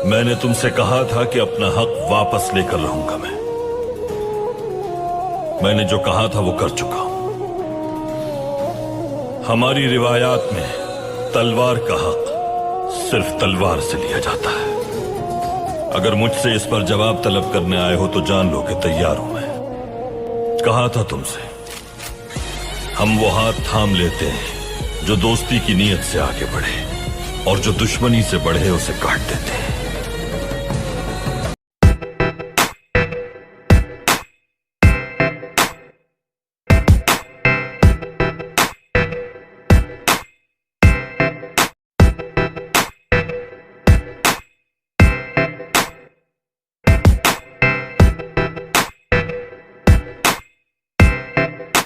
मैंने तुमसे कहा था कि अपना हक वापस लेकर रहूंगा मैंने जो कहा था वो कर चुका हूं। हमारी रिवायात में तलवार का हक सिर्फ तलवार से लिया जाता है। अगर मुझसे इस पर जवाब तलब करने आए हो तो जान लो कि तैयार हूं मैं। कहा था तुमसे, हम वो हाथ थाम लेते हैं जो दोस्ती की नीयत से आगे बढ़े, और जो दुश्मनी से बढ़े उसे काट देते हैं।